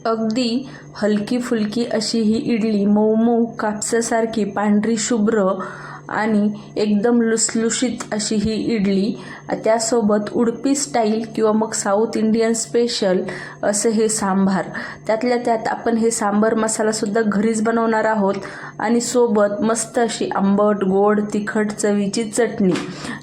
अगदी हलकी फुलकी अशी ही इडली मऊ मऊ कापसासारखी पांढरी शुभ्र आणि एकदम लुसलुशीत अशी ही इडली, त्यासोबत उडपी स्टाईल किंवा मग साऊथ इंडियन स्पेशल असं हे सांबार. त्यातल्या त्यात आपण हे सांबार मसालासुद्धा घरीच बनवणार आहोत आणि सोबत मस्त अशी आंबट गोड तिखट चवीची चटणी,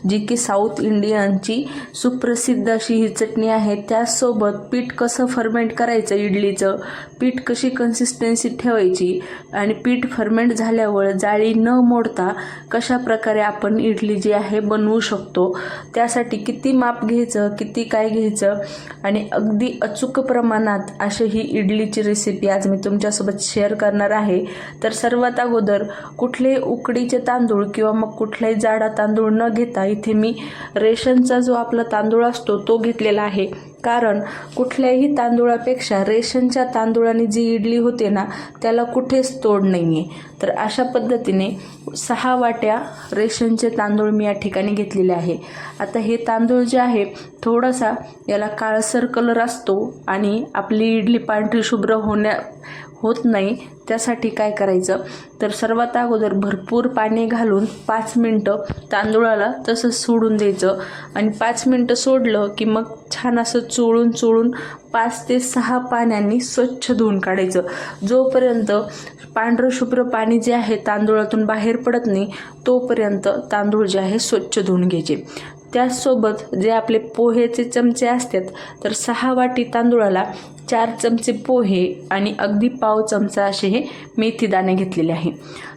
जी की साऊथ इंडियनची सुप्रसिद्ध अशी ही चटणी आहे. त्यासोबत पीठ कसं फर्मेंट करायचं, इडलीचं पीठ कशी कन्सिस्टन्सी ठेवायची आणि पीठ फर्मेंट झाल्यावर जाळी न मोडता कशा प्रकारे आपण इडली जी आहे बनवू शकतो, त्यासाठी किती माप घ्यायचं, किती काय घ्यायचं आणि अगदी अचूक प्रमाणात अशी ही इडलीची रेसिपी आज मी तुमच्यासोबत शेअर करणार आहे. तर सर्वात अगोदर कुठलेही उकडीचे तांदूळ किंवा मग कुठलाही जाडा तांदूळ न घेता इथे मी रेशनचा जो आपला तांदूळ असतो तो घेतलेला आहे. कारण कुठल्याही तांदूळापेक्षा रेशनच्या तांदूळाने जी इडली होते ना, त्याला कुठेच तोड नाही आहे. तर अशा पद्धतीने 6 वाट्या रेशनचे तांदूळ मी या ठिकाणी घेतलेले आहे. आता हे तांदूळ जे आहे थोडासा याला काळसर कलर असतो आणि आपली इडली पांढरी शुभ्र होत नाही. त्यासाठी काय करायचं, तर सर्वात अगोदर भरपूर पाणी घालून 5 मिनटं तांदूळाला तसंच सोडून द्यायचं आणि 5 मिनटं सोडलं की मग छान असं चोळून 5 ते 6 पाण्याने स्वच्छ धुवून काढायचं. जोपर्यंत पांढरं शुभ्र पाणी जे आहे तांदूळातून बाहेर पडत नाही तोपर्यंत तांदूळ जे आहे स्वच्छ धुवून घ्यायचे. त्याचसोबत जे आपले पोहेचे चमचे असतात, तर 6 वाटी तांदूळाला 4 चमचे पोहे आणि अगदी पाव चमचा असे हे मेथी दाणे घेतलेले आहे.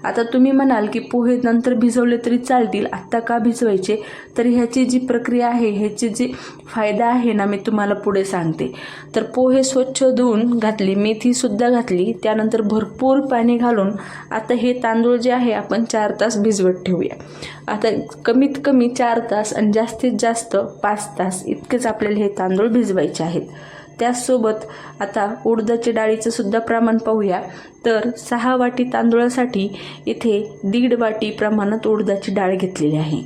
आता तुम्ही म्हणाल की पोहे नंतर भिजवले तरी चालतील, आत्ता का भिजवायचे? तर ह्याची जी प्रक्रिया आहे, ह्याची जी फायदा आहे ना, मी तुम्हाला पुढे सांगते. तर पोहे स्वच्छ धुवून घातली, मेथीसुद्धा घातली, त्यानंतर भरपूर पाणी घालून आता हे तांदूळ जे आहे आपण 4 तास भिजवत ठेवूया. आता कमीत कमी 4 तास आणि जास्तीत जास्त 5 तास इतकेच आपल्याला हे तांदूळ भिजवायचे आहेत. त्याचसोबत आता उडदाच्या डाळीचं सुद्धा प्रमाण पाहूया. तर 6 वाटी तांदूळासाठी इथे 1.5 वाटी प्रमाणात उडदाची डाळ घेतलेली आहे.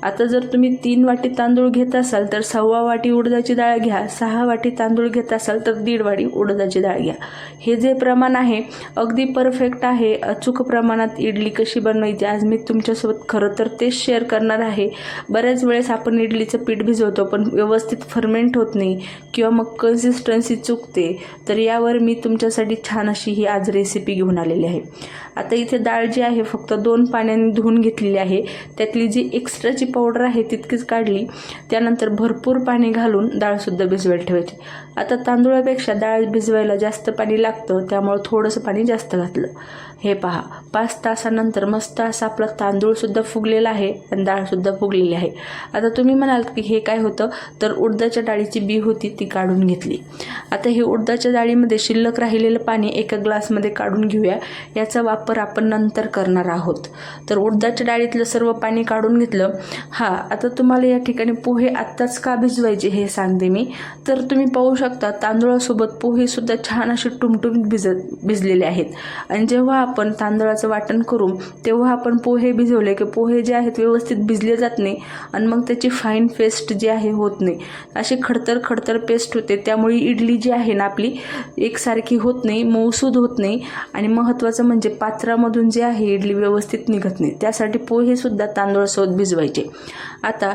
आता जर तुम्ही 3 वाटी तांदूळ घेत असाल तर 1.25 वाटी उडदाची डाळ घ्या. 6 वाटी तांदूळ घेत असाल तर 1.5 वाटी उडदाची डाळ घ्या. हे जे प्रमाण आहे अगदी परफेक्ट आहे. अचूक प्रमाणात इडली कशी बनवायची आज मी तुमच्यासोबत खरं तर तेच शेअर करणार आहे. बऱ्याच वेळेस आपण इडलीचं पीठ भिजवतो पण व्यवस्थित फर्मेंट होत नाही किंवा मग कन्सिस्टन्सी चुकते. तर यावर मी तुमच्यासाठी छान अशी ही आज रेसिपी घेऊन आलेली आहे. आता इथे डाळ जी आहे फक्त 2 पाण्याने धुवून घेतलेली आहे. त्यातली जी एक्स्ट्राची पावडर आहे तितकीच काढली. त्यानंतर भरपूर पाणी घालून डाळसुद्धा भिजवायला ठेवायची. आता तांदूळापेक्षा डाळ भिजवायला जास्त पाणी लागतं, त्यामुळे थोडंसं पाणी जास्त घातलं. हे पहा, 5 तासानंतर मस्त असा आपला तांदूळसुद्धा फुगलेला आहे आणि डाळसुद्धा फुगलेली आहे. आता तुम्ही म्हणाल की हे काय होतं, तर उडदाच्या डाळीची बी होती ती काढून घेतली. आता हे उडदाच्या डाळीमध्ये शिल्लक राहिलेलं पाणी एका ग्लासमध्ये काढून घेऊया. याचा वापर आपण नंतर करणार आहोत. तर उडदाच्या डाळीतलं सर्व पाणी काढून घेतलं. आता तुम्हाला या ठिकाणी पोहे आत्ताच का भिजवायचे हे सांगते मी. तर तुम्ही पाहू शकता तांदूळासोबत पोहेसुद्धा छान असे टुमटुमीत भिजलेले आहेत. आणि जेव्हा आपण तांदळाचं वाटण करू तेव्हा आपण पोहे भिजवले की पोहे जे आहेत व्यवस्थित भिजले जात नाही आणि मग त्याची फाईन पेस्ट जी आहे होत नाही, अशी खडतर पेस्ट होते. त्यामुळे इडली जी आहे ना आपली एकसारखी होत नाही, मऊसूद होत नाही आणि महत्त्वाचं म्हणजे पात्रामधून जे आहे इडली व्यवस्थित निघत नाही. त्यासाठी पोहेसुद्धा तांदूळासोबत भिजवायचे. आता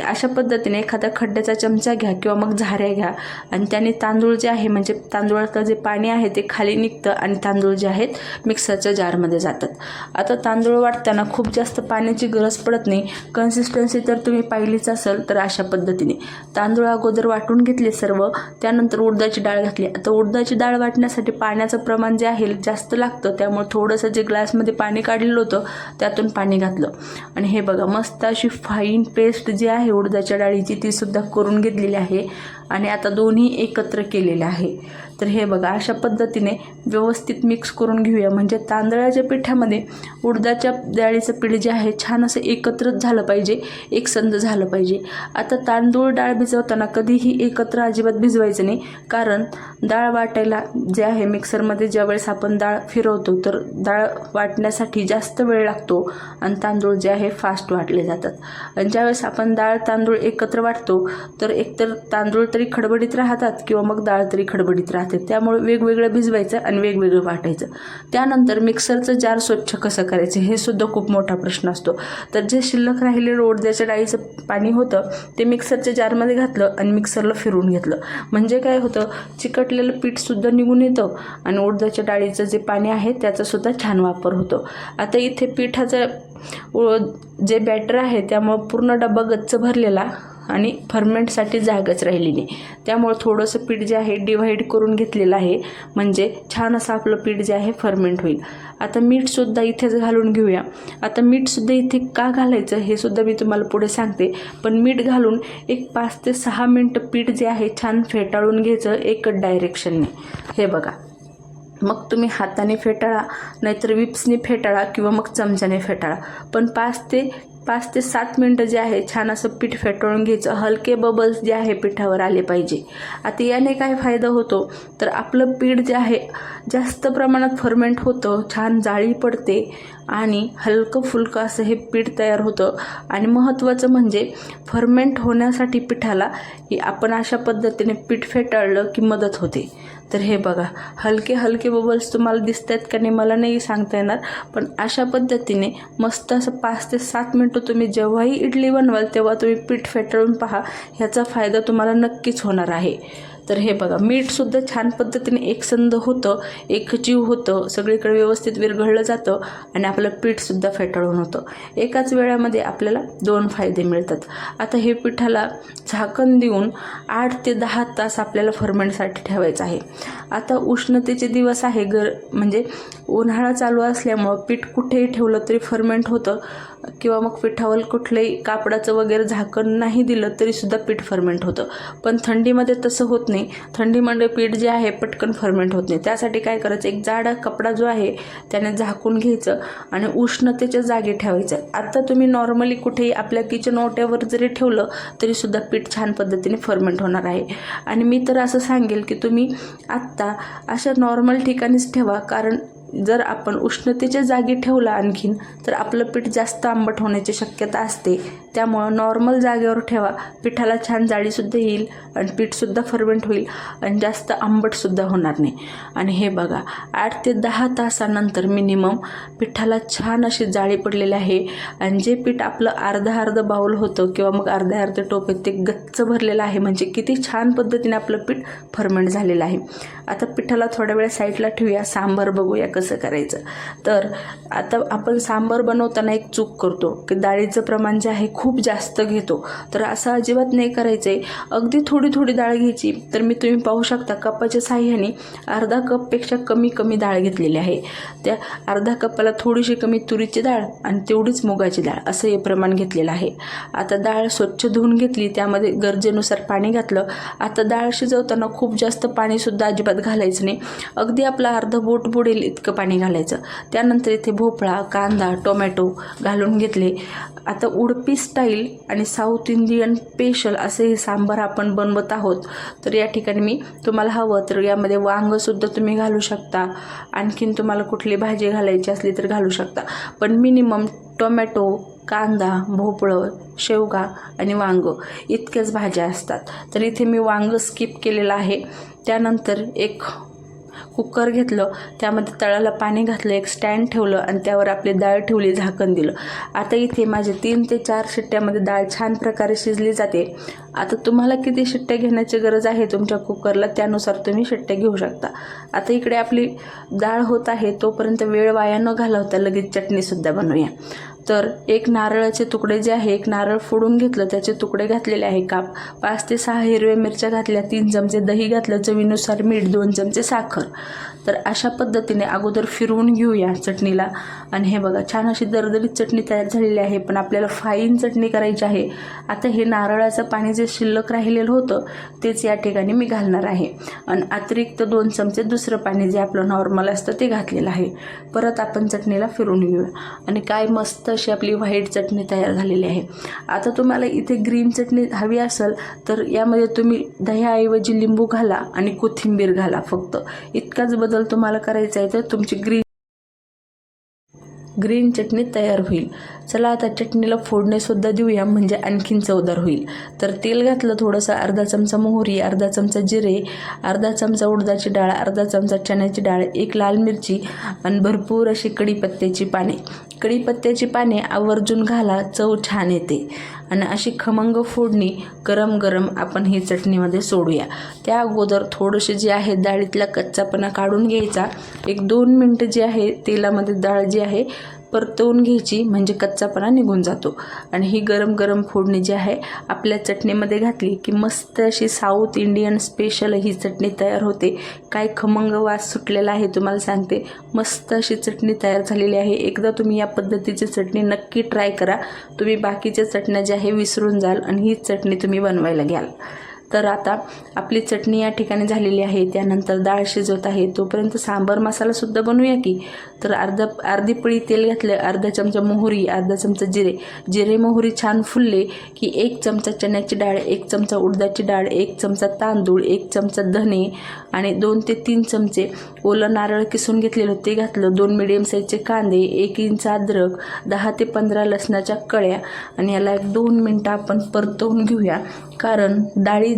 अशा पद्धतीने एखादा खड्ड्याचा चमचा घ्या किंवा मग झाऱ्या घ्या आणि त्याने तांदूळ जे आहे म्हणजे तांदूळाचं जे पाणी आहे ते खाली निघतं आणि तांदूळ जे आहेत मिक्सरच्या जारमध्ये जातात. आता तांदूळ वाटताना खूप जास्त पाण्याची गरज पडत नाही. कन्सिस्टन्सी तर तुम्ही पाहिलीच असेल. तर अशा पद्धतीने तांदूळ अगोदर वाटून घेतले सर्व, त्यानंतर उडदाची डाळ घातली. आता उडदाची डाळ वाटण्यासाठी पाण्याचं प्रमाण जे आहे जास्त लागतं, त्यामुळे थोडंसं जे ग्लासमध्ये पाणी काढलेलं होतं त्यातून पाणी घातलं आणि हे बघा मस्त अशी फाईन पेस्ट जी आहे उडदाच्या डाळीची ती सुद्धा करून घेतलेली आहे आणि आता दोन्ही एकत्र केलेले आहे. तर हे बघा अशा पद्धतीने व्यवस्थित मिक्स करून घेऊया. म्हणजे तांदळाच्या पिठामध्ये उडदाच्या डाळीचं पीठ जे आहे छान असं एकत्रच झालं पाहिजे, एकसंध झालं पाहिजे. आता तांदूळ डाळ भिजवताना कधीही एकत्र अजिबात भिजवायचं नाही. कारण डाळ वाटायला जे आहे मिक्सरमध्ये ज्यावेळेस आपण डाळ फिरवतो तर डाळ वाटण्यासाठी जास्त वेळ लागतो आणि तांदूळ जे आहे फास्ट वाटले जातात. आणि ज्यावेळेस आपण डाळ तांदूळ एकत्र वाटतो तर एकतर तांदूळ तरी तरी खडबडीत राहतात किंवा मग डाळ तरी खडबडीत राहते, त्यामुळे वेगवेगळं भिजवायचं आणि वेगवेगळं वाटायचं. त्यानंतर मिक्सरचं जार स्वच्छ कसं करायचं हे सुद्धा खूप मोठा प्रश्न असतो. तर जे शिल्लक राहिलेलं उडद्याच्या डाळीचं पाणी होतं ते मिक्सरच्या जारमध्ये घातलं आणि मिक्सरला फिरवून घेतलं. म्हणजे काय होतं, चिकटलेलं पीठसुद्धा निघून येतं आणि उडदाच्या डाळीचं जे पाणी आहे त्याचासुद्धा छान वापर होतो. आता इथे पिठाचं जे बॅटर आहे त्यामुळं पूर्ण डबा गच्च भरलेला आणि फर्मेंटसाठी जागाच राहिली नाही, त्यामुळे थोडंसं पीठ जे आहे डिव्हाइड करून घेतलेलं आहे, म्हणजे छान असं आपलं पीठ जे आहे फर्मेंट होईल. आता मीठसुद्धा इथेच घालून घेऊया. आता मीठसुद्धा इथे का घालायचं हे सुद्धा मी तुम्हाला पुढे सांगते, पण मीठ घालून एक 5 ते 6 मिनटं पीठ जे आहे छान फेटाळून घ्यायचं एकच डायरेक्शनने. हे बघा, मग तुम्ही हाताने फेटाळा, नाहीतर विप्सने फेटाळा किंवा मग चमच्याने फेटाळा, पण 5 ते 7 मिनटं जे आहे छान असं पीठ फेटाळून घ्यायचं. हलके बबल्स जे आहे पिठावर आले पाहिजे. आता याने काय फायदा होतो, तर आपलं पीठ जे आहे जास्त प्रमाणात फर्मेंट होतं, छान जाळी पडते आणि हलकं फुलकं असं हे पीठ तयार होतं. आणि महत्त्वाचं म्हणजे फर्मेंट होण्यासाठी पिठाला आपण अशा पद्धतीने पीठ फेटाळलं की मदत होते. तर हे बघा, हलके हलके बबल्स तुम्हाला दिसत आहेत का नाही मला नाही सांगता येणार, पण अशा पद्धतीने मस्त असं 5 ते 7 मिनटं तुम्ही जेव्हाही इडली बनवाल तेव्हा तुम्ही पीठ फेटाळून पहा, ह्याचा फायदा तुम्हाला नक्कीच होणार आहे. तर हे बघा, मीठसुद्धा छान पद्धतीने एकसंध होतं, एकजीव होतं, सगळीकडे व्यवस्थित विरघळलं जातं आणि आपलं पीठसुद्धा फेटाळून होतं. एकाच वेळामध्ये आपल्याला 2 फायदे मिळतात. आता हे पिठाला झाकण देऊन 8 ते 10 तास आपल्याला फर्मेंटसाठी ठेवायचं आहे. आता उष्णतेचे दिवस आहे, म्हणजे उन्हाळा चालू असल्यामुळं पीठ कुठेही ठेवलं तरी फर्मेंट होतं, किंवा मग पिठावर कुठलंही कापडाचं वगैरे झाकण नाही दिलं तरीसुद्धा पीठ फर्मेंट होतं. पण थंडीमध्ये तसं होत नाही. थंडीमध्ये पीठ जे आहे पटकन फर्मेंट होत नाही. त्यासाठी काय करायचं, एक जाड कपडा जो आहे त्याने झाकून घ्यायचं आणि उष्णतेच्या जागी ठेवायचं. आता तुम्ही नॉर्मली कुठेही आपल्या किचन ओट्यावर जरी ठेवलं तरीसुद्धा पीठ छान पद्धतीने फर्मेंट होणार आहे. आणि मी तर असं सांगेल की तुम्ही आत्ता अशा नॉर्मल ठिकाणीच ठेवा, कारण जर आपण उष्णतेच्या जागी ठेवलं आणखीन तर आपलं पीठ जास्त आंबट होण्याची शक्यता असते. त्यामुळं नॉर्मल जागेवर ठेवा, पिठाला छान जाळीसुद्धा येईल आणि पीठसुद्धा फर्मेंट होईल आणि जास्त आंबटसुद्धा होणार नाही. आणि हे बघा, 8 ते 10 तासानंतर मिनिमम पिठाला छान अशी जाळी पडलेली आहे आणि जे पीठ आपलं अर्धा बाउल होतं किंवा मग अर्धे टोप ते गच्च भरलेलं आहे, म्हणजे किती छान पद्धतीने आपलं पीठ फर्मेंट झालेलं आहे. आता पिठाला थोड्या वेळ साईडला ठेवूया, सांबार बघूया कसं करायचं. तर आता आपण सांबार बनवताना एक चूक करतो की डाळीचं प्रमाण जे आहे खूप जास्त घेतो. तर असं अजिबात नाही करायचं आहे. अगदी थोडी डाळ घ्यायची. तर तुम्ही पाहू शकता कपाच्या साह्याने अर्धा कपपेक्षा कमी डाळ घेतलेली आहे. त्या अर्धा कपाला थोडीशी कमी तुरीची डाळ आणि तेवढीच मुगाची डाळ असं हे प्रमाण घेतलेलं आहे. आता डाळ स्वच्छ धुवून घेतली, त्यामध्ये गरजेनुसार पाणी घातलं. आता डाळ शिजवताना खूप जास्त पाणीसुद्धा अजिबात घालायचं नाही. अगदी आपलं अर्धं बोट बुडेल इतकं पाणी घालायचं. त्यानंतर इथे भोपळा, कांदा, टोमॅटो घालून घेतले. आता उडपी स्टाईल आणि साऊथ इंडियन स्पेशल असे हे सांबार आपण बनवत आहोत. तर या ठिकाणी मी तुम्हाला हवं तर यामध्ये वांगंसुद्धा तुम्ही घालू शकता. आणखीन तुम्हाला कुठली भाजी घालायची असली तर घालू शकता. पण मिनिमम टोमॅटो, कांदा, भोपळं, शेवगा आणि वांग इतक्याच भाज्या असतात. तर इथे मी वांग स्किप केलेलं आहे. त्यानंतर एक कुकर घेतलं, त्यामध्ये तळाला पाणी घातलं, एक स्टँड ठेवलं आणि त्यावर आपली डाळ ठेवली, झाकण दिलं. आता इथे माझे 3 ते 4 शिट्ट्यामध्ये डाळ छान प्रकारे शिजली जाते. आता तुम्हाला किती शिट्ट्या घेण्याची गरज आहे तुमच्या कुकरला त्यानुसार तुम्ही शिट्ट्या घेऊ शकता. आता इकडे आपली डाळ होत आहे, तोपर्यंत वेळ वाया न घालवता लगेच चटणीसुद्धा बनवूया. तर एक नारळाचे तुकडे जे आहे, एक नारळ फोडून घेतलं, त्याचे तुकडे घातलेले आहे काप. 5 ते 6 हिरव्या मिरच्या घातल्या, 3 चमचे दही घातलं, चवीनुसार मीठ, 2 चमचे साखर. तर अशा पद्धतीने अगोदर फिरवून घेऊया चटणीला. आणि हे बघा, छान अशी दरदरीत चटणी तयार झालेली आहे, पण आपल्याला फाईन चटणी करायची आहे. आता हे नारळाचं पाणी जे शिल्लक राहिलेलं होतं तेच या ठिकाणी मी घालणार आहे आणि अतिरिक्त 2 चमचे दुसरं पाणी जे आपलं नॉर्मल असतं ते घातलेलं आहे. परत आपण चटणीला फिरवून घेऊया आणि काय मस्त अशी आपली व्हाईट चटणी तयार झालेली आहे. आता तुम्हाला इथे ग्रीन चटणी हवी असेल तर यामध्ये तुम्ही दह्याऐवजी लिंबू घाला आणि कोथिंबीर घाला. फक्त इतकाच बदल तुम्हाला करायचा आहे. तर तुमची ग्रीन ग्रीन चटणी तयार होईल. चला आता चटणीला फोडणीसुद्धा देऊया, म्हणजे आणखीन चवदार होईल. तर तेल घातलं थोडंसं, अर्धा चमचा मोहरी, अर्धा चमचा जिरे, अर्धा चमचा उडदाची डाळ, अर्धा चमचा चण्याची डाळ, एक लाल मिरची आणि भरपूर अशी कढीपत्त्याची पाने. कढीपत्त्याची पाने आवर्जून घाला, चव छान येते. आणि अशी खमंग फोडणी गरम गरम आपण ही चटणीमध्ये सोडूया. त्या अगोदर थोडंसे जे आहे डाळीतला कच्चापणा काढून घ्यायचा. 1-2 मिनटं जे आहे तेलामध्ये डाळ जी आहे परतवून घ्यायची, म्हणजे कच्चापणा निघून जातो. आणि ही गरम गरम फोडणी जी आहे आपल्या चटणीमध्ये घातली की मस्त अशी साऊथ इंडियन स्पेशल ही चटणी तयार होते. काय खमंग वास सुटलेला आहे तुम्हाला सांगते. मस्त अशी चटणी तयार झालेली आहे. एकदा तुम्ही या पद्धतीची चटणी नक्की ट्राय करा. तुम्ही बाकीच्या चटण्या ज्या आहे विसरून जाल आणि ही चटणी तुम्ही बनवायला घ्याल. तर आता आपली चटणी या ठिकाणी झालेली आहे. त्यानंतर डाळ शिजवत आहे, तोपर्यंत सांबार मसालासुद्धा बनवूया की. तर अर्धी पळी तेल घातलं, अर्धा चमचा मोहरी, अर्धा चमचा जिरे मोहरी छान फुलले की 1 चमचा चण्याची डाळ, 1 चमचा उडदाची डाळ, 1 चमचा तांदूळ, 1 चमचा धने आणि 2 ते 3 चमचे ओलं नारळ किसून घेतलेलं ते घातलं. 2 मिडियम साईजचे कांदे, 1 इंच अद्रक, 10 ते 15 लसणाच्या कळ्या आणि याला 1-2 मिनटं आपण परतवून घेऊया. कारण डाळी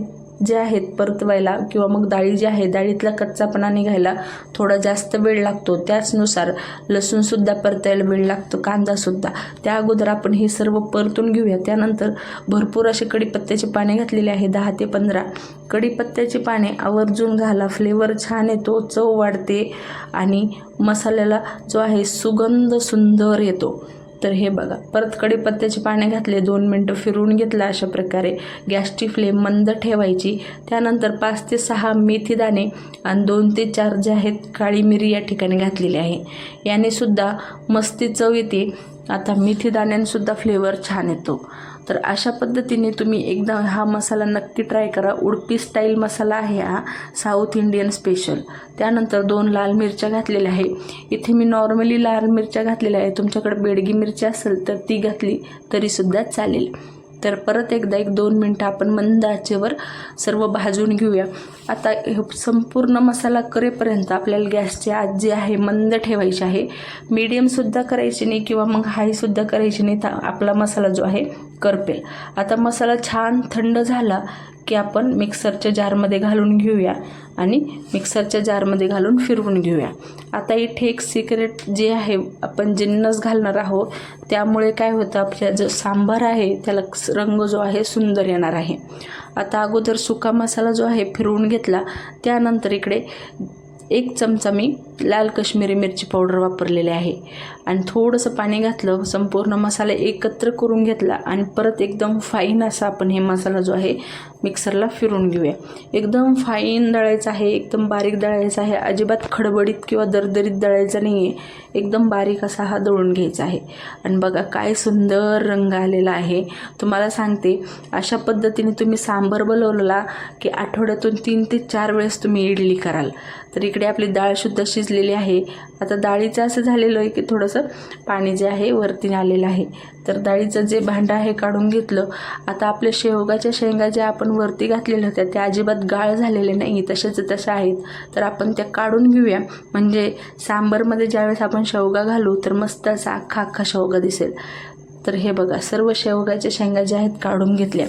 जे आहेत परतवायला किंवा मग डाळी जी आहे डाळीतला कच्चापणा निघायला थोडा जास्त वेळ लागतो. त्याचनुसार लसूणसुद्धा परतायला वेळ लागतो, कांदासुद्धा. त्या अगोदर आपण हे सर्व परतून घेऊया. त्यानंतर भरपूर असे कढीपत्त्याचे पाने घातलेले आहे, 10 ते 15. कढीपत्त्याची पाने आवर्जून घाला, फ्लेवर छान येतो, चव वाढते आणि मसाल्याला जो आहे सुगंध सुंदर येतो. तर हे बघा, परत कढीपत्त्याचे पाने घातले, 2 मिनटं फिरवून घेतलं. अशा प्रकारे गॅसची फ्लेम मंद ठेवायची. त्यानंतर 5 ते 6 मेथी दाणे आणि 2 ते 4 जे आहेत काळी मिरी या ठिकाणी घातलेली आहे. याने सुद्धा मस्ती चव येते. आता मेथी दाण्यांसुद्धा फ्लेवर छान येतो. तर अशा पद्धतीने तुम्ही एकदा हा मसाला नक्की ट्राय करा. उडपी स्टाईल मसाला आहे हा, साऊथ इंडियन स्पेशल. त्यानंतर 2 लाल मिरच्या घातलेल्या आहे. इथे मी नॉर्मली लाल मिरच्या घातलेल्या आहे. तुमच्याकडे बेडगी मिरची असेल तर ती घातली तरीसुद्धा चालेल. तर परत एकदा 1-2 मिनटं आपण मंद आचेवर सर्व भाजून घेऊया. आता संपूर्ण मसाला करेपर्यंत आपल्याला गॅसची आच जी आहे मंद ठेवायची आहे. मीडियमसुद्धा करायची नाही किंवा मग हायसुद्धा करायची नाही, तर आपला मसाला जो आहे करपेल. आता मसाला छान थंड झाला की आपण मिक्सरच्या जारमध्ये घालून घेऊया आणि मिक्सरच्या जारमध्ये घालून फिरवून घेऊया. आता इथे एक सिक्रेट जे आहे, आपण जिन्नस घालणार आहोत, त्यामुळे काय होतं, आपल्या जो सांबार आहे त्याला रंग जो आहे सुंदर येणार आहे. आता अगोदर सुका मसाला जो आहे फिरवून घेतला. त्यानंतर इकडे 1 चमचा मी लाल काश्मीरी मिरची पावडर वापरलेली आहे आणि थोडंसं पाणी घातलं. संपूर्ण मसाला एकत्र करून घेतला आणि परत एकदम फाईन असा आपण हे मसाला जो आहे मिक्सरला फिरून घेऊया. एकदम फाईन दळायचं आहे, एकदम बारीक दळायचं आहे. अजिबात खडबडीत किंवा दरदरीत दळायचं नाही आहे. एकदम बारीक असा हा दळून घ्यायचा आहे. आणि बघा काय सुंदर रंग आलेला आहे. तुम्हाला सांगते, अशा पद्धतीने तुम्ही सांबार बनवला की आठवड्यातून 3 ते 4 वेळेस तुम्ही इडली कराल. तर इकडे आपली डाळसुद्धा शिजलेली आहे. आता डाळीचं असं झालेलं आहे की थोडंसं पाणी जे आहे वरती आलेलं आहे. तर डाळीचं जे भांडं आहे काढून घेतलं. आता आपल्या शेवगाच्या शेंगा ज्या आपण वरती घातलेल्या होत्या त्या अजिबात गाळ झालेले नाही, तशाच तशा आहेत. तर आपण त्या काढून घेऊया, म्हणजे सांबारमध्ये ज्यावेळेस आपण शेवगा घालू तर मस्त असा अख्खा शेवगा दिसेल. तर हे बघा, सर्व शेवगाच्या शेंगा ज्या आहेत काढून घेतल्या.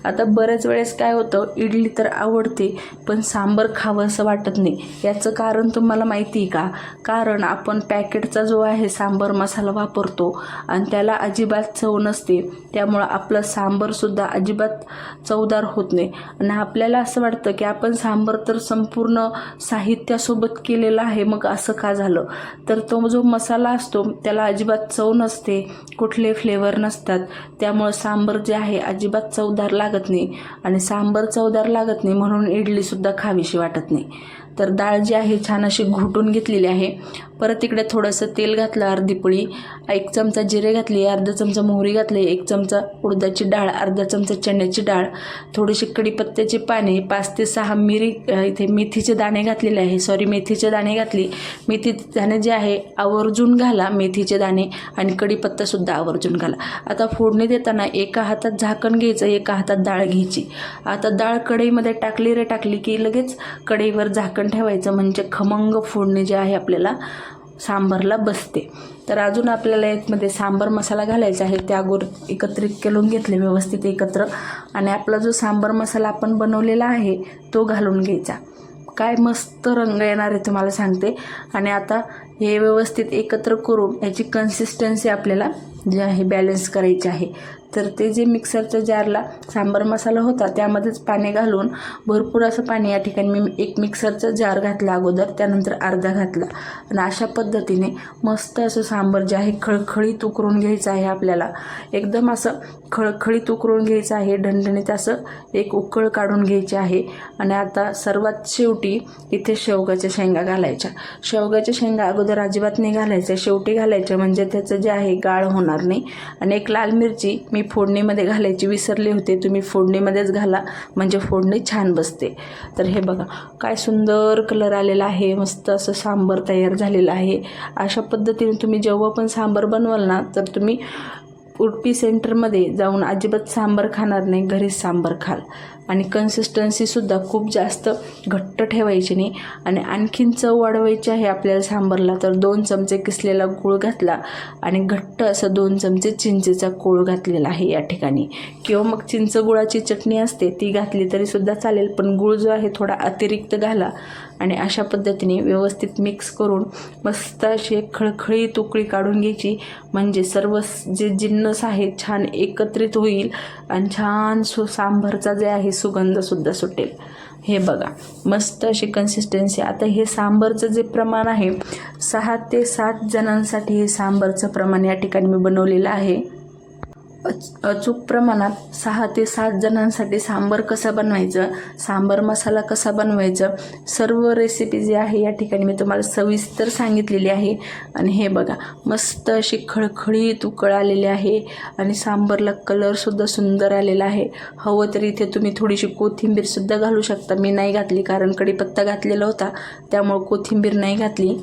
आता बऱ्याच वेळेस काय होतं, इडली तर आवडते पण सांबार खावं असं वाटत नाही. याचं कारण तुम्हाला माहिती आहे का? कारण आपण पॅकेटचा जो आहे सांबार मसाला वापरतो आणि त्याला अजिबात चव नसते. त्यामुळं आपलं सांबारसुद्धा अजिबात चवदार होत नाही. आणि आपल्याला असं वाटतं की आपण सांबार तर संपूर्ण साहित्यासोबत केलेलं आहे, मग असं का झालं? तर तो जो मसाला असतो त्याला अजिबात चव नसते, कुठले फ्लेवर नसतात. त्यामुळे सांबार जे आहे अजिबात चवदार लागत नाही आणि सांबार चवदार लागत नाही म्हणून इडलीसुद्धा खावीशी वाटत नाही. तर डाळ जी आहे छान अशी घोटून घेतलेली आहे. परत इकडे थोडंसं तेल घातलं, अर्धी पळी, 1 चमचा जिरे घातली, अर्धा चमचा मोहरी घातली, 1 चमचा उडदाची डाळ, अर्धा चमचा चण्याची डाळ, थोडीशी कढीपत्त्याची पाने, 5 ते 6 मिरी, इथे मेथीचे दाणे घातलेले आहे, मेथीचे दाणे घातली. मेथीचे दाणे जे आहे आवर्जून घाला, मेथीचे दाणे आणि कढीपत्तासुद्धा आवर्जून घाला. आता फोडणी देताना एका हातात झाकण घ्यायचं, एका हातात डाळ घ्यायची. आता डाळ कढईमध्ये टाकली की लगेच कढईवर झाकण ठेवायचं, म्हणजे खमंग फोडणी जी आहे आपल्याला सांबारला बसते. तर अजून आपल्याला यामध्ये सांबार मसाला घालायचा आहे. त्या एकत्रित करून घेतले व्यवस्थित एकत्र, आणि आपला जो सांबार मसाला आपण बनवलेला आहे तो घालून घ्यायचा. काय मस्त रंग येणार आहे तुम्हाला सांगते. आणि आता हे व्यवस्थित एकत्र करून याची कन्सिस्टन्सी आपल्याला जे आहे बॅलन्स करायची आहे. तर ते जे मिक्सरच्या जारला सांबार मसाला होता त्यामध्येच पाणी घालून भरपूर असं पाणी या ठिकाणी मी एक मिक्सरचा जार घातला अगोदर, त्यानंतर अर्धा घातला, आणि अशा पद्धतीने मस्त असं सांबार जे आहे खळखळीत उकळून घ्यायचं आहे. आपल्याला एकदम असं खळखळीत उकळून घ्यायचं आहे, ढणढणीत असं एक उकळ काढून घ्यायची आहे. आणि आता सर्वात शेवटी इथे शेवगाच्या शेंगा घालायच्या. शेवगाच्या शेंगा अगोदर अजिबात नाही घालायच्या, शेवटी घालायच्या, म्हणजे त्याचं जे आहे गाळ होणार नाही. आणि एक लाल मिरची मी फोडणीमध्ये घालायची विसरले होते, तुम्ही फोडणीमध्येच घाला म्हणजे फोडणी छान बसते. तर हे बघा काय सुंदर कलर आलेला आहे, मस्त असं सांबार तयार झालेलं आहे. अशा पद्धतीने तुम्ही जेव्हा पण सांबार बनवाल ना तर तुम्ही उडपी सेंटरमध्ये जाऊन अजिबात सांबार खाणार नाही, घरीच सांबार खाल. आणि कन्सिस्टन्सीसुद्धा खूप जास्त घट्ट ठेवायची नाही. आणि आणखीन चव वाढवायची आहे आपल्याला सांबारला, तर 2 चमचे किसलेला गूळ घातला आणि घट्ट असं 2 चमचे चिंचेचा कोळ घातलेला आहे या ठिकाणी. किंवा मग चिंच गुळाची चटणी असते ती घातली तरीसुद्धा चालेल, पण गूळ जो आहे थोडा अतिरिक्त घाला. आणि अशा पद्धतीने व्यवस्थित मिक्स करून मस्त अशी एक खळखळीत उकळी काढून घ्यायची, म्हणजे सर्व जे जिन्नस आहे छान एकत्रित होईल आणि छान सांबारचा जे आहे सुगंधसुद्धा सुटेल. हे बघा मस्त अशी कन्सिस्टन्सी. आता हे सांबारचं जे प्रमाण आहे 6 ते 7 जणांसाठी हे सांबारचं प्रमाण या ठिकाणी मी बनवलेलं आहे. अचूक प्रमाणात 6 ते 7 जणांसाठी सांबार कसं बनवायचं, सांबार मसाला कसा बनवायचं, सर्व रेसिपी जी आहे या ठिकाणी मी तुम्हाला सविस्तर सांगितलेली आहे. आणि हे बघा मस्त अशी खळखळीत उकळ आलेली आहे आणि सांबारला कलरसुद्धा सुंदर आलेला आहे. हवं तर इथे तुम्ही थोडीशी कोथिंबीरसुद्धा घालू शकता, मी नाही घातली कारण कढीपत्ता घातलेला होता त्यामुळे कोथिंबीर नाही घातली.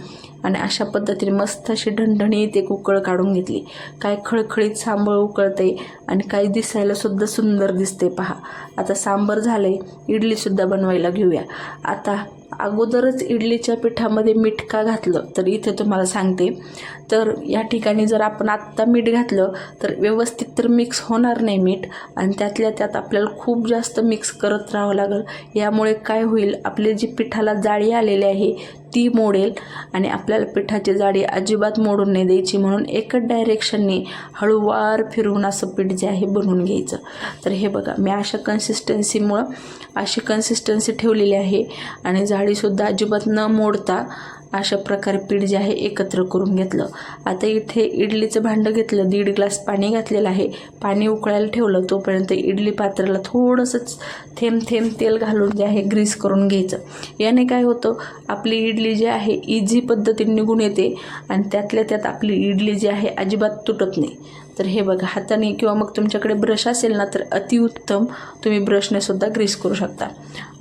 आणि अशा पद्धतीने मस्त अशी ढणढणीत एक उकळ काढून घेतली. काय खळखळीत सांबार उकळते आणि काय दिसायला सुद्धा सुंदर दिसते पहा. आता सांबार झालंय, इडलीसुद्धा बनवायला घेऊया. आता अगोदरच इडलीच्या पिठामध्ये मीठ का घातलं तर इथे तुम्हाला सांगते. तर या ठिकाणी जर आपण आत्ता मीठ घातलं तर व्यवस्थित तर मिक्स होणार नाही मीठ, आणि त्यातल्या त्यात आपल्याला खूप जास्त मिक्स करत राहावं लागेल. यामुळे काय होईल, आपली जी पिठाला जाळी आलेली आहे ती मोडेल, आणि आपल्याला पिठाची जाळी अजिबात मोडून नाही द्यायची. म्हणून एकच डायरेक्शनने हळूवार फिरवून असं पीठ जे आहे बनवून घ्यायचं. तर हे बघा मी अशा अशी कन्सिस्टन्सी ठेवलेली आहे आणि जाळीसुद्धा अजिबात न मोडता अशा प्रकारे पीठ जे आहे एकत्र करून घेतलं. आता इथे इडलीचं भांडं घेतलं, 1.5 ग्लास पाणी घातलेलं आहे, पाणी उकळायला ठेवलं. तोपर्यंत इडली पात्राला थोडंसंच थेंब थेंब तेल घालून जे आहे ग्रीस करून घ्यायचं. याने काय होतं, आपली इडली जी आहे इझी पद्धतीने निघून येते आणि त्यातल्या त्यात आपली इडली जी आहे अजिबात तुटत नाही. तर हे बघा हाताने किंवा मग तुमच्याकडे ब्रश असेल ना तर अतिउत्तम, तुम्ही ब्रशने सुद्धा ग्रीस करू शकता.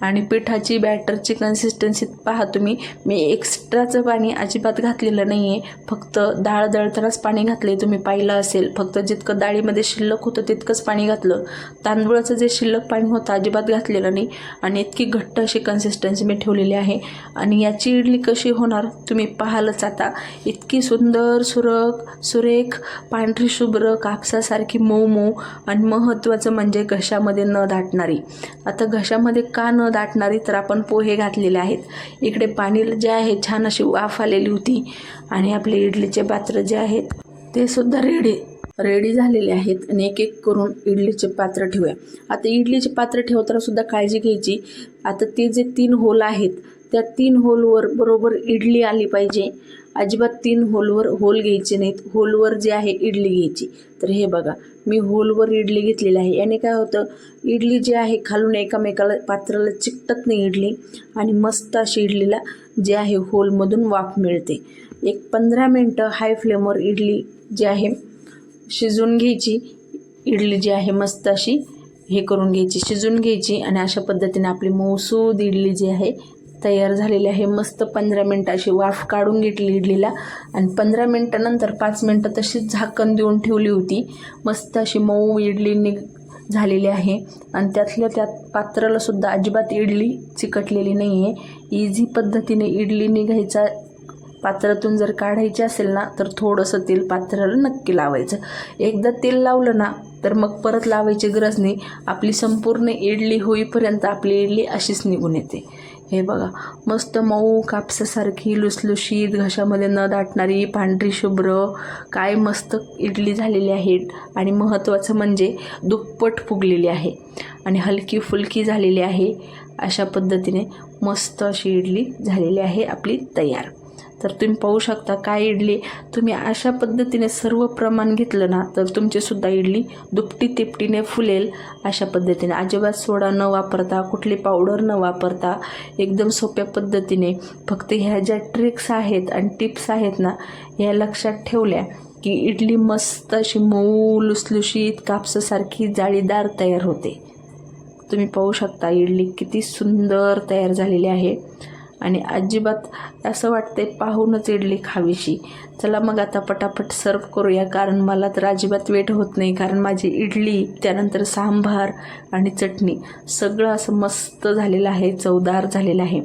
आणि पिठाची बॅटरची कन्सिस्टन्सी पहा तुम्ही, मी एक्स्ट्राचं पाणी अजिबात घातलेलं नाही आहे, फक्त डाळ दळतानाच पाणी घातलं आहे, तुम्ही पाहिलं असेल. फक्त जितकं डाळीमध्ये शिल्लक होतं तितकंच पाणी घातलं, तांदूळाचं जे शिल्लक पाणी होतं अजिबात घातलेलं नाही. आणि इतकी घट्ट अशी कन्सिस्टन्सी मी ठेवलेली आहे. आणि याची इडली कशी होणार तुम्ही पाहालच आता. इतकी सुंदर सुरेख पांढरी शुभ्र कापसासारखी मऊ मऊ, आणि महत्त्वाचं म्हणजे घशामध्ये न दाटणारी. आता घशामध्ये का न दाटणारी, तर आपण पोहे घातलेले आहेत. इकडे पाणी जे आहे छान अशी वाफ आलेली होती, आणि आपले इडलीचे पात्र जे आहेत ते सुद्धा रेडी झालेले आहेत. आणि एक एक करून इडलीचे पात्र ठेवूया. आता इडलीचे पात्र ठेवताना सुद्धा काळजी घ्यायची. आता ते जे 3 होल आहेत त्या 3 होलवर बरोबर इडली आली पाहिजे. अजिबात 3 होलवर होल घ्यायचे नाहीत, होलवर जे आहे इडली घ्यायची. तर हे बघा मी होलवर इडली घेतलेली आहे. याने काय होतं, इडली जी आहे खालून एकामेकाला पात्राला चिकटत नाही इडली, आणि मस्त अशी इडलीला जे आहे होलमधून वाफ मिळते. एक 15 मिनटं हाय फ्लेमवर इडली जी आहे शिजून घ्यायची. इडली जी आहे मस्त अशी करून घ्यायची, शिजून घ्यायची. आणि अशा पद्धतीने आपली मऊसूद इडली जी आहे तयार झालेली आहे. मस्त 15 मिनटं अशी वाफ काढून घेतली इडलीला, आणि 15 मिनटानंतर 5 मिनटं तशीच झाकण देऊन ठेवली होती. मस्त अशी मऊ इडली झालेली आहे. आणि त्यातल्या त्यात पात्राला सुद्धा अजिबात इडली चिकटलेली नाही आहे. इझी पद्धतीने इडली निघायचा पात्रातून जर काढायची असेल ना तर थोडंसं तेल पात्राला नक्की लावायचं. एकदा तेल लावलं ना तर मग परत लावायची गरज नाही. आपली संपूर्ण इडली होईपर्यंत आपली इडली अशीच निघून येते. हे बघा, मस्त मऊ कापसासारखी लुसलुशीत, घशामध्ये न दाटणारी, पांढरी शुभ्र, काय मस्त इडली झालेली आहे. आणि महत्त्वाचं म्हणजे दुप्पट फुगलेली आहे आणि हलकी फुलकी झालेली आहे. अशा पद्धतीने मस्त अशी इडली झालेली आहे आपली तयार. तर तुम्ही पाहू शकता काय इडली, तुम्ही अशा पद्धतीने सर्व प्रमाण घेतलं ना तर तुमचीसुद्धा इडली दुपटी तिपटीने फुलेल. अशा पद्धतीने अजिबात सोडा न वापरता, कुठली पावडर न वापरता, एकदम सोप्या पद्धतीने फक्त ह्या ज्या ट्रिक्स आहेत आणि टिप्स आहेत ना ह्या लक्षात ठेवल्या की इडली मस्त अशी मऊ लुसलुशीत कापसासारखी जाळीदार तयार होते. तुम्ही पाहू शकता इडली किती सुंदर तयार झालेली आहे आणि अजिबात असं वाटते पाहूनच इडली खावीशी. चला मग आता पटापट सर्व करूया, कारण मला तर अजिबात वेट होत नाही, कारण माझी इडली त्यानंतर सांबार आणि चटणी सगळं असं मस्त झालेलं आहे, चवदार झालेलं आहे.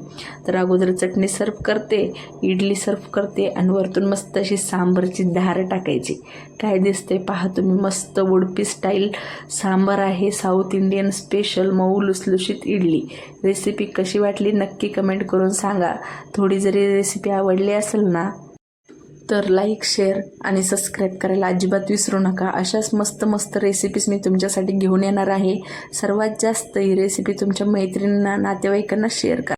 तर अगोदर चटणी सर्व करते, इडली सर्व करते आणि वरतून मस्त अशी सांबारची धार टाकायची. काय दिसते पहा तुम्ही, मस्त उडपी स्टाईल सांबार आहे, साऊथ इंडियन स्पेशल मऊ लुसलुशीत इडली. रेसिपी कशी वाटली नक्की कमेंट करून सांगा. थोडी जरी रेसिपी आवडली असेल ना तर लाईक, शेअर आणि सबस्क्राईब करायला अजिबात विसरू नका. अशाच मस्त मस्त रेसिपीज मी तुमच्यासाठी घेऊन येणार आहे. सर्वात जास्त ही रेसिपी तुमच्या मैत्रिणींना, नातेवाईकांना शेअर करा.